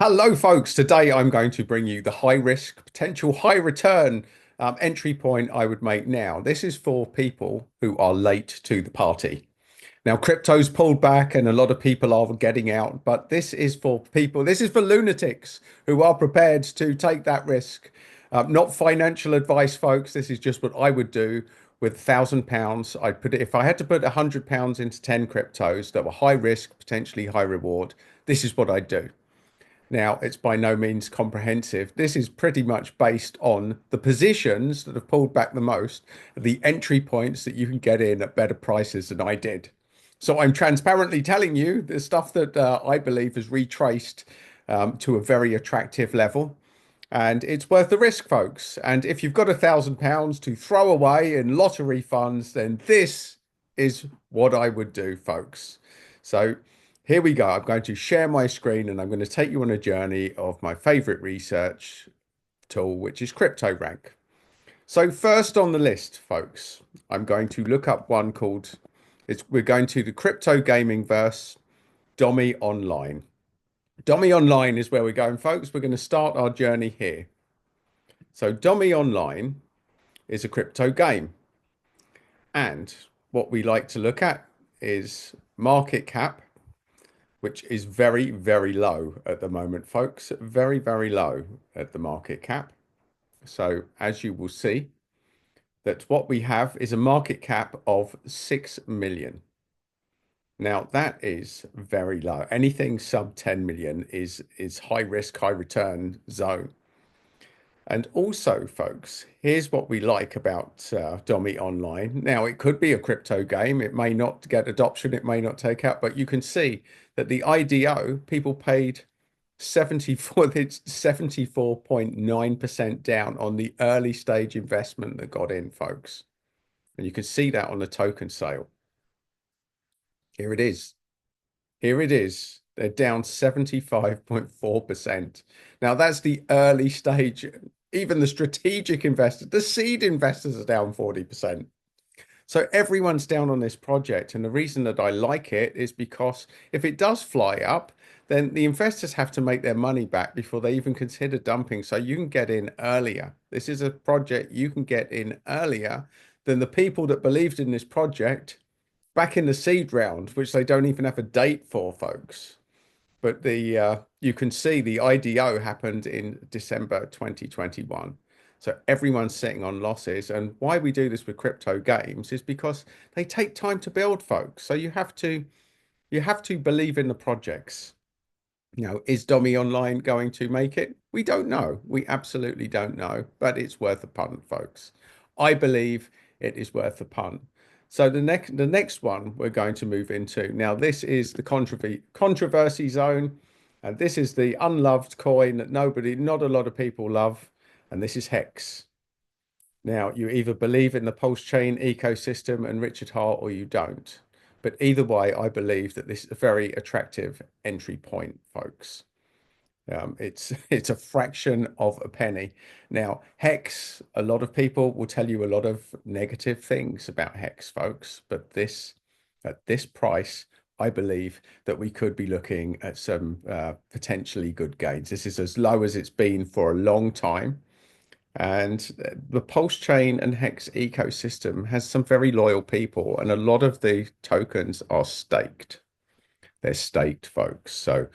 Hello, folks. Today I'm going to bring you the high risk, potential high return entry point I would make now. This is for people who are late to the party. Now, crypto's pulled back and a lot of people are getting out, but this is for people, this is for lunatics who are prepared to take that risk. Not financial advice, folks. This is just what I would do with £1,000. I'd put it, if I had to put £100 into 10 cryptos that were high risk, potentially high reward, this is what I'd do. Now, it's by no means comprehensive. This is pretty much based on the positions that have pulled back the most, the entry points that you can get in at better prices than I did. So I'm transparently telling you the stuff that I believe has retraced to a very attractive level. And it's worth the risk, folks. And if you've got £1,000 to throw away in lottery funds, then this is what I would do, folks. So here we go. I'm going to share my screen and I'm going to take you on a journey of my favorite research tool, which is CryptoRank. So first on the list, folks, I'm going to look up one called, we're going to the crypto gaming verse, Domi Online. Domi Online is where we're going, folks. We're going to start our journey here. So Domi Online is a crypto game. And what we like to look at is market cap, which is very, very low at the moment, folks. Very, very low at the market cap. So as you will see, that what we have is a market cap of 6 million. Now that is very low. Anything sub 10 million is high risk, high return zone. And also, folks, here's what we like about Domi Online. Now, it could be a crypto game. It may not get adoption. It may not take out, but you can see that the IDO, people paid 74, it's 74.9% down on the early stage investment that got in, folks. And you can see that on the token sale. Here it is. Here it is. They're down 75.4%. Now, that's the early stage. Even the strategic investors, the seed investors are down 40%. So everyone's down on this project. And the reason that I like it is because if it does fly up, then the investors have to make their money back before they even consider dumping. So you can get in earlier. This is a project you can get in earlier than the people that believed in this project back in the seed round, which they don't even have a date for, folks. But the you can see the IDO happened in December 2021. So everyone's sitting on losses. And why we do this with crypto games is because they take time to build, folks. So you have to believe in the projects. Is Domi Online going to make it? We don't know. We absolutely don't know, but it's worth a punt, folks. I believe it is worth a punt. So the next one we're going to move into. Now, this is the controversy zone, and this is the unloved coin that not a lot of people love, and this is Hex. Now, you either believe in the Pulse chain ecosystem and Richard Hart or you don't. But either way, I believe that this is a very attractive entry point, folks. It's a fraction of a penny. Now, Hex, a lot of people will tell you a lot of negative things about Hex, folks, but at this price, I believe that we could be looking at some potentially good gains. This is as low as it's been for a long time. And the Pulse chain and Hex ecosystem has some very loyal people, and a lot of the tokens are staked. They're staked, folks. So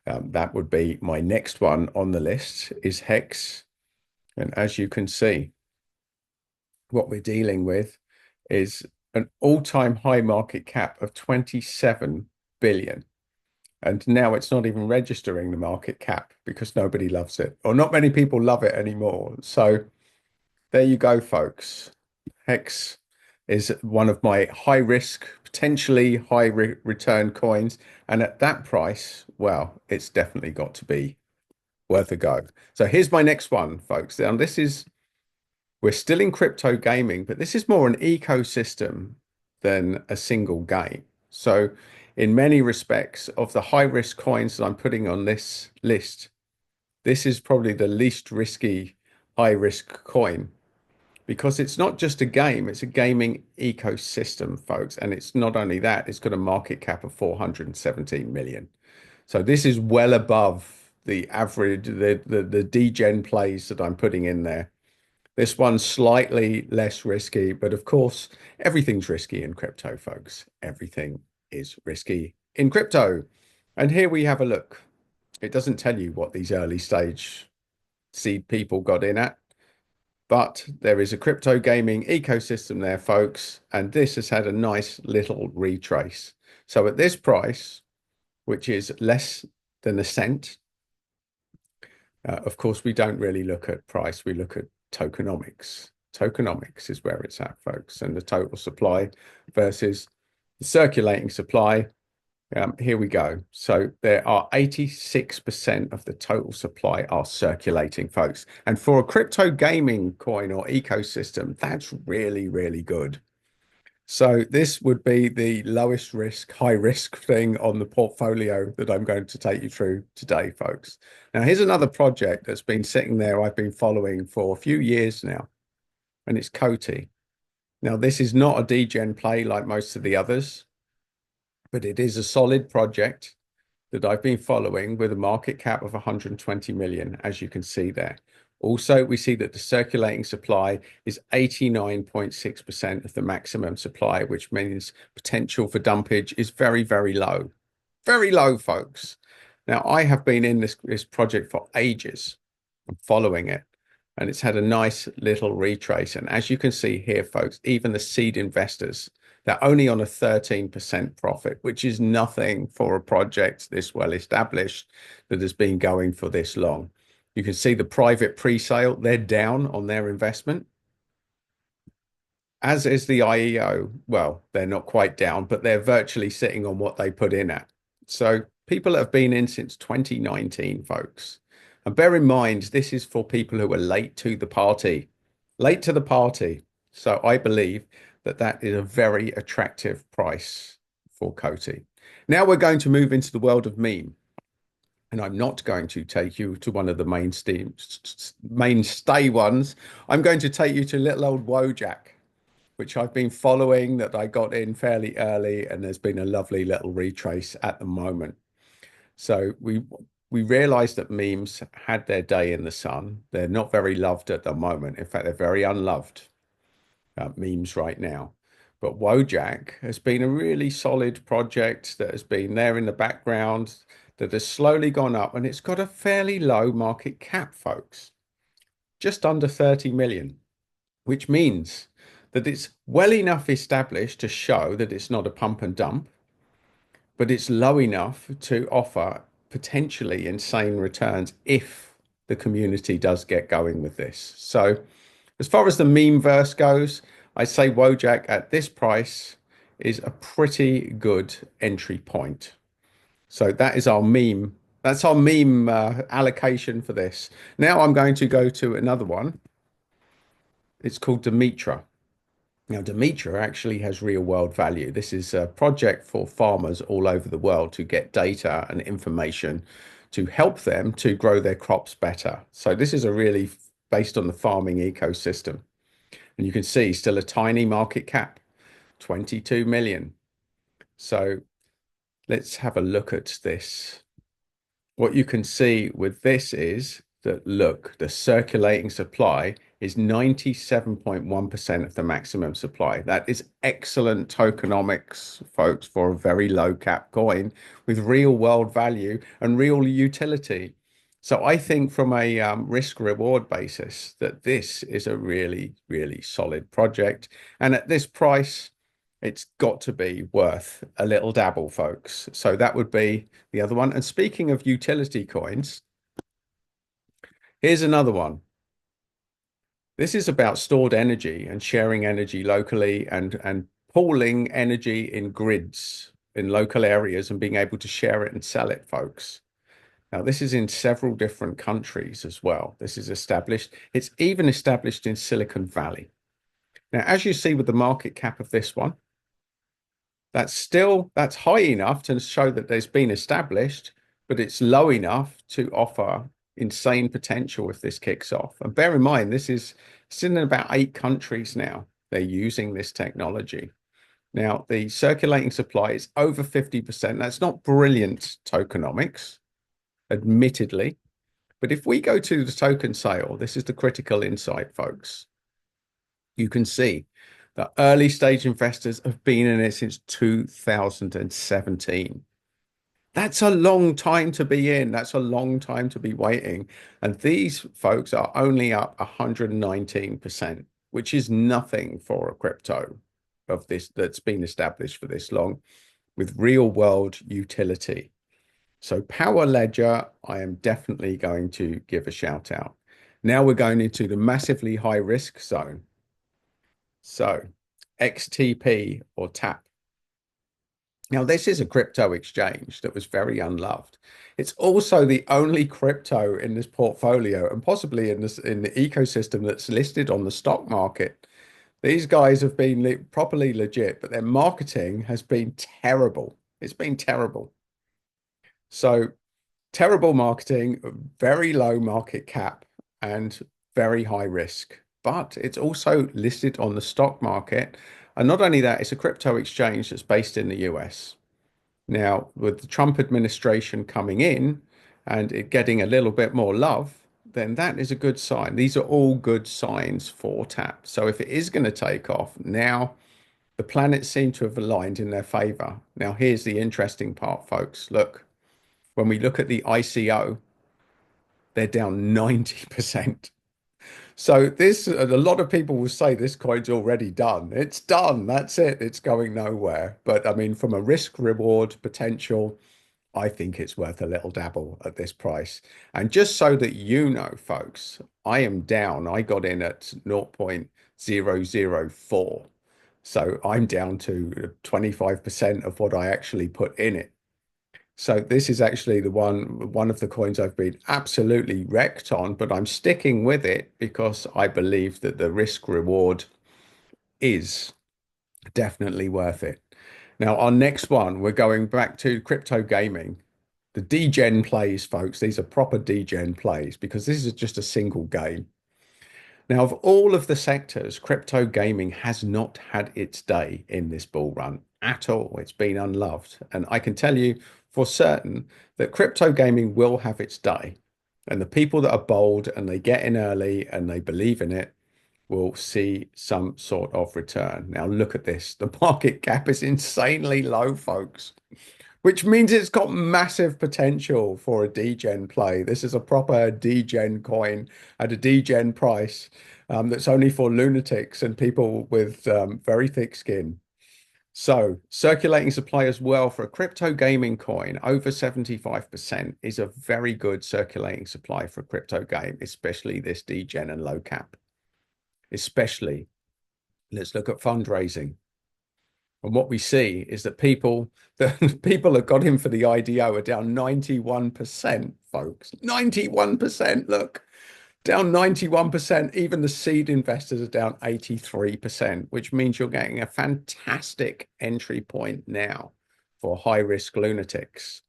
that would be my next one on the list is Hex. And as you can see, what we're dealing with is an all-time high market cap of 27 billion. And now it's not even registering the market cap because nobody loves it, or not many people love it anymore. So there you go, folks. Hex is one of my high risk, potentially high return coins. And at that price, well, it's definitely got to be worth a go. So here's my next one, folks. Now, we're still in crypto gaming, but this is more an ecosystem than a single game. So in many respects of the high risk coins that I'm putting on this list, this is probably the least risky high risk coin because it's not just a game, it's a gaming ecosystem, folks. And it's not only that, it's got a market cap of 417 million. So this is well above the average, the degen plays that I'm putting in there. This one's slightly less risky, but of course, everything's risky in crypto, folks. Everything is risky in crypto. And here we have a look. It doesn't tell you what these early stage seed people got in at, but there is a crypto gaming ecosystem there, folks. And this has had a nice little retrace. So at this price, which is less than a cent, of course, we don't really look at price. We look at tokenomics. Tokenomics is where it's at, folks, and the total supply versus the circulating supply. Here we go. So there are 86% of the total supply are circulating, folks. And for a crypto gaming coin or ecosystem, that's really, really good. So this would be the lowest risk, high risk thing on the portfolio that I'm going to take you through today, folks. Now, here's another project that's been sitting there I've been following for a few years now, and it's Coti. Now, this is not a degen play like most of the others, but it is a solid project that I've been following with a market cap of 120 million, as you can see there. Also, we see that the circulating supply is 89.6% of the maximum supply, which means potential for dumpage is very, very low. Very low, folks. Now, I have been in this project for ages. I'm following it, and it's had a nice little retrace. And as you can see here, folks, even the seed investors, they're only on a 13% profit, which is nothing for a project this well established that has been going for this long. You can see the private pre-sale, they're down on their investment, as is the IEO. Well, they're not quite down, but they're virtually sitting on what they put in at. So people have been in since 2019, folks. And bear in mind, this is for people who are late to the party. Late to the party. So I believe that that is a very attractive price for Coti. Now we're going to move into the world of meme. And I'm not going to take you to one of the mainstay ones. I'm going to take you to little old Wojak, which I've been following, that I got in fairly early, and there's been a lovely little retrace at the moment. So we realized that memes had their day in the sun. They're not very loved at the moment. In fact, they're very unloved, memes right now. But Wojak has been a really solid project that has been there in the background, that has slowly gone up, and it's got a fairly low market cap, folks, just under 30 million, which means that it's well enough established to show that it's not a pump and dump, but it's low enough to offer potentially insane returns if the community does get going with this. So as far as the meme verse goes, I say Wojak at this price is a pretty good entry point. So that is our meme. That's our meme allocation for this. Now I'm going to go to another one. It's called Dimitra. Now, Dimitra actually has real world value. This is a project for farmers all over the world to get data and information to help them to grow their crops better. So this is a really based on the farming ecosystem. And you can see still a tiny market cap, 22 million. So let's have a look at this. What you can see with this is that, look, the circulating supply is 97.1% of the maximum supply. That is excellent tokenomics, folks, for a very low cap coin with real world value and real utility. So I think from a risk reward basis that this is a really, really solid project. And at this price, it's got to be worth a little dabble, folks. So that would be the other one. And speaking of utility coins, here's another one. This is about stored energy and sharing energy locally and pooling energy in grids in local areas and being able to share it and sell it, folks. Now, this is in several different countries as well. This is established. It's even established in Silicon Valley. Now, as you see with the market cap of this one, that's high enough to show that there's been established, but it's low enough to offer insane potential if this kicks off. And bear in mind, this is in about 8 countries now. They're using this technology. Now, the circulating supply is over 50%. That's not brilliant tokenomics, admittedly. But if we go to the token sale, this is the critical insight, folks. You can see that early stage investors have been in it since 2017. That's a long time to be in. That's a long time to be waiting. And these folks are only up 119%, which is nothing for a crypto of this that's been established for this long with real world utility. So Power Ledger, I am definitely going to give a shout out. Now we're going into the massively high risk zone. So XTP or TAP. Now, this is a crypto exchange that was very unloved. It's also the only crypto in this portfolio and possibly in the ecosystem that's listed on the stock market. These guys have been properly legit, but their marketing has been terrible. It's been terrible. So terrible marketing, very low market cap, and very high risk. But it's also listed on the stock market. And not only that, it's a crypto exchange that's based in the US. Now, with the Trump administration coming in and it getting a little bit more love, then that is a good sign. These are all good signs for TAP. So if it is going to take off, now the planets seem to have aligned in their favor. Now, here's the interesting part, folks. Look, when we look at the ICO, they're down 90%. So this, a lot of people will say this coin's already done. It's done. That's it. It's going nowhere. But I mean, from a risk reward potential, I think it's worth a little dabble at this price. And just so that you know, folks, I am down. I got in at 0.004. So I'm down to 25% of what I actually put in it. So this is actually the one of the coins I've been absolutely wrecked on, but I'm sticking with it because I believe that the risk reward is definitely worth it. Now, our next one, we're going back to crypto gaming. The degen plays, folks. These are proper degen plays because this is just a single game. Now, of all of the sectors, crypto gaming has not had its day in this bull run at all. It's been unloved. And I can tell you for certain that crypto gaming will have its day. And the people that are bold and they get in early and they believe in it will see some sort of return. Now, look at this. The market cap is insanely low, folks, which means it's got massive potential for a degen play. This is a proper degen coin at a degen price that's only for lunatics and people with very thick skin. So circulating supply as well for a crypto gaming coin over 75% is a very good circulating supply for a crypto game, especially this degen and low cap. Especially, let's look at fundraising. And what we see is that the people that got in for the IDO are down 91%, folks. 91%, look, down 91%. Even the seed investors are down 83%, which means you're getting a fantastic entry point now for high risk lunatics.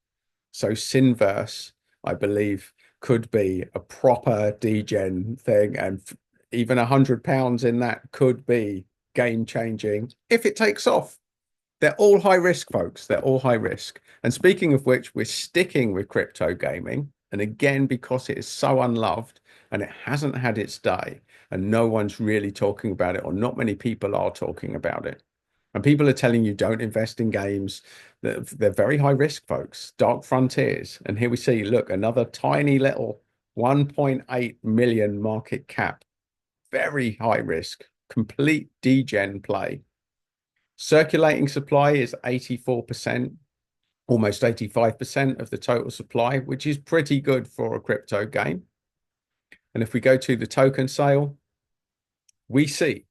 So Sinverse, I believe, could be a proper degen thing, and even £100 in that could be game changing if it takes off. They're all high risk, folks. They're all high risk. And speaking of which, we're sticking with crypto gaming. And again, because it is so unloved and it hasn't had its day, and no one's really talking about it, or not many people are talking about it. And people are telling you don't invest in games. They're very high risk, folks. Dark Frontiers. And here we see, look, another tiny little 1.8 million market cap. Very high risk, complete degen play. Circulating supply is 84%, almost 85% of the total supply, which is pretty good for a crypto game. And if we go to the token sale, we see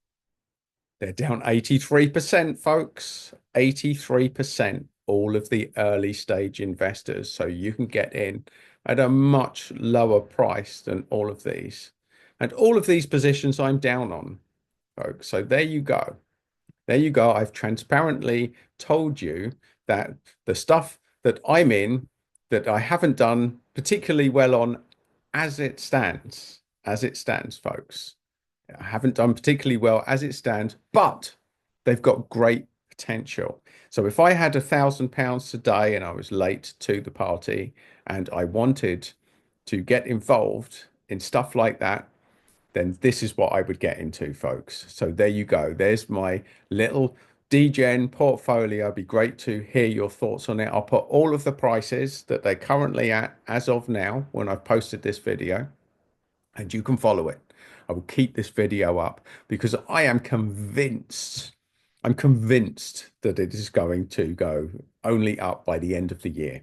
they're down 83%, folks. 83%, all of the early stage investors. So you can get in at a much lower price than all of these. And all of these positions I'm down on, folks. So there you go. There you go. I've transparently told you that the stuff that I'm in that I haven't done particularly well on as it stands, folks. I haven't done particularly well as it stands, but they've got great potential. So if I had £1,000 today and I was late to the party and I wanted to get involved in stuff like that, then this is what I would get into, folks. So there you go. There's my little DGen portfolio. It'd be great to hear your thoughts on it. I'll put all of the prices that they're currently at as of now when I've posted this video, and you can follow it. I will keep this video up because I'm convinced that it is going to go only up by the end of the year.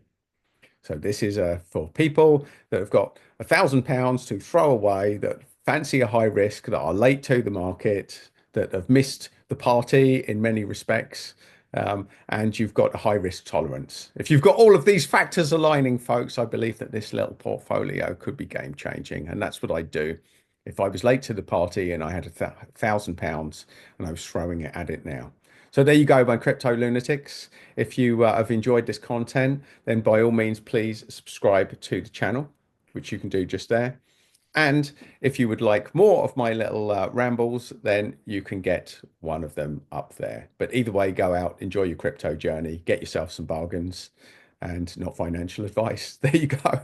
So this is for people that have got £1,000 to throw away, that fancy a high risk, that are late to the market, that have missed the party in many respects, and you've got a high risk tolerance. If you've got all of these factors aligning, folks, I believe that this little portfolio could be game changing, and that's what I do. If I was late to the party and I had £1,000 and I was throwing it at it now. So there you go, my crypto lunatics. If you have enjoyed this content, then by all means, please subscribe to the channel, which you can do just there. And if you would like more of my little rambles, then you can get one of them up there. But either way, go out, enjoy your crypto journey, get yourself some bargains and not financial advice. There you go.